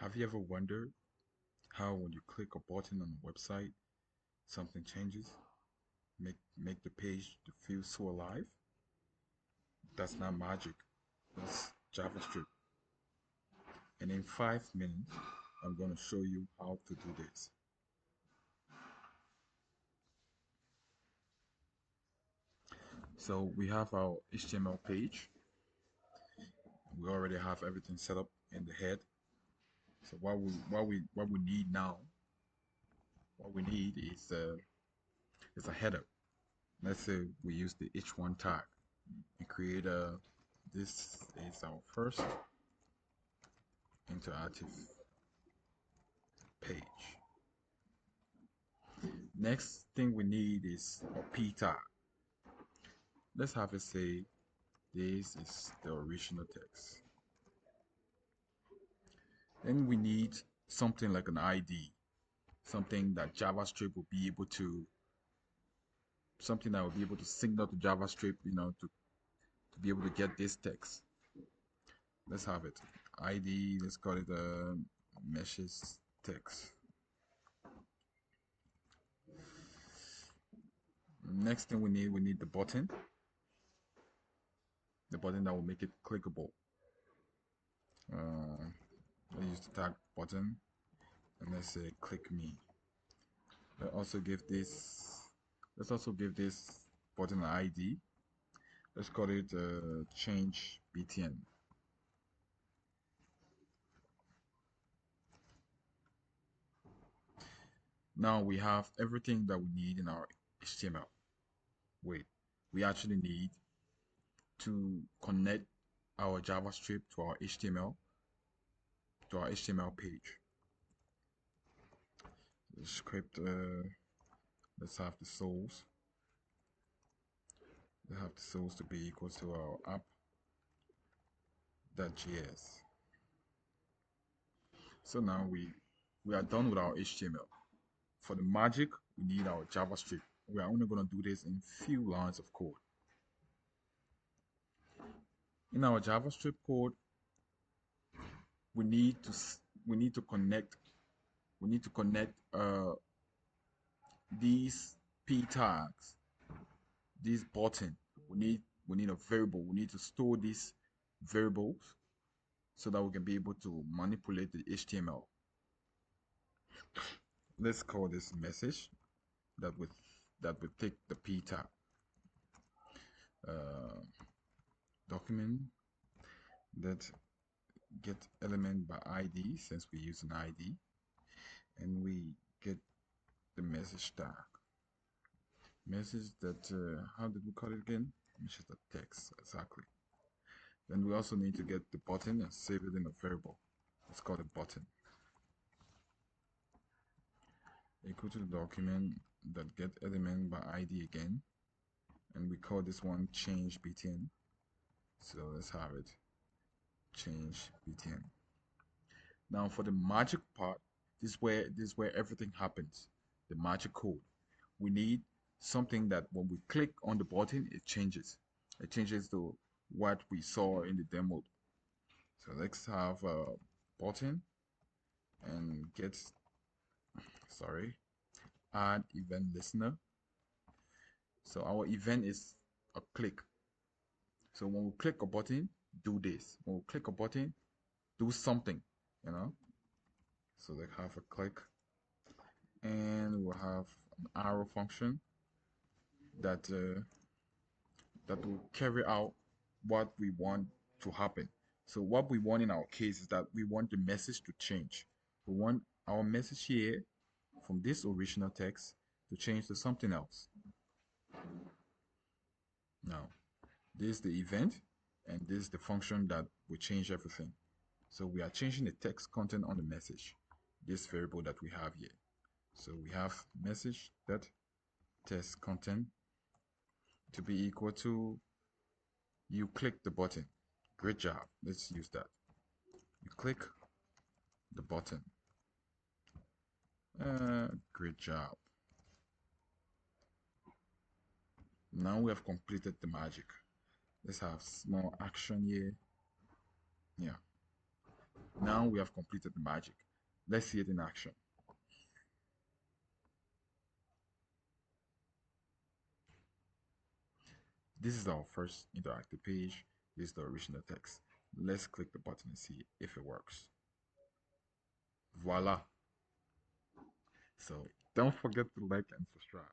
Have you ever wondered how when you click a button on a website, something changes? Make the page to feel so alive? That's not magic. That's JavaScript. And in 5 minutes, I'm going to show you how to do this. So we have our HTML page. We already have everything set up in the head. So what we need now, what we need is a header. Let's say we use the h1 tag and create a. This is our first interactive page. Next thing we need is a p tag. Let's have it say this is the original text. Then we need something like an ID, something that JavaScript will be able to, something that will be able to signal to JavaScript, to be able to get this text. Let's have it. ID, let's call it a meshes text. Next thing we need the button that will make it clickable. I use the tag button and let's say click me. Let's also give this button an ID. Let's call it change btn. Now we have everything that we need in our HTML. Wait, we actually need to connect our JavaScript to our HTML page. The script, let's have the source. We have the source to be equal to our app.js. So now we are done with our HTML. For the magic, we need our JavaScript. We are only going to do this in few lines of code. In our JavaScript code, we need to connect these p tags, these button. We need a variable. We need to store these variables so that we can be able to manipulate the HTML. Let's call this message that would take the p tag. Document that get element by ID, since we use an ID, and we get the message tag. Message that how did we call it again? Which is the text, exactly. Then we also need to get the button and save it in a variable. Let's call it button. Equal to the document that get element by ID again, and we call this one change btn. So let's have it change btn. Now for the magic part, this is where everything happens. The magic code. We need something that when we click on the button, it changes. It changes to what we saw in the demo. So let's have a button and get, add event listener. So our event is a click. So when we click a button, do this. When we click a button, do something, So they have a click, and we'll have an arrow function that will carry out what we want to happen. So what we want in our case is that we want the message to change. We want our message here from this original text to change to something else. Now, this is the event, and this is the function that will change everything. So we are changing the text content on the message, this variable that we have here. So we have message that text content to be equal to you click the button. Great job. Let's use that. You click the button. Great job. Now we have completed the magic. Let's have small action here. Yeah. Now we have completed the magic. Let's see it in action. This is our first interactive page. This is the original text. Let's click the button and see if it works. Voila. So don't forget to like and subscribe.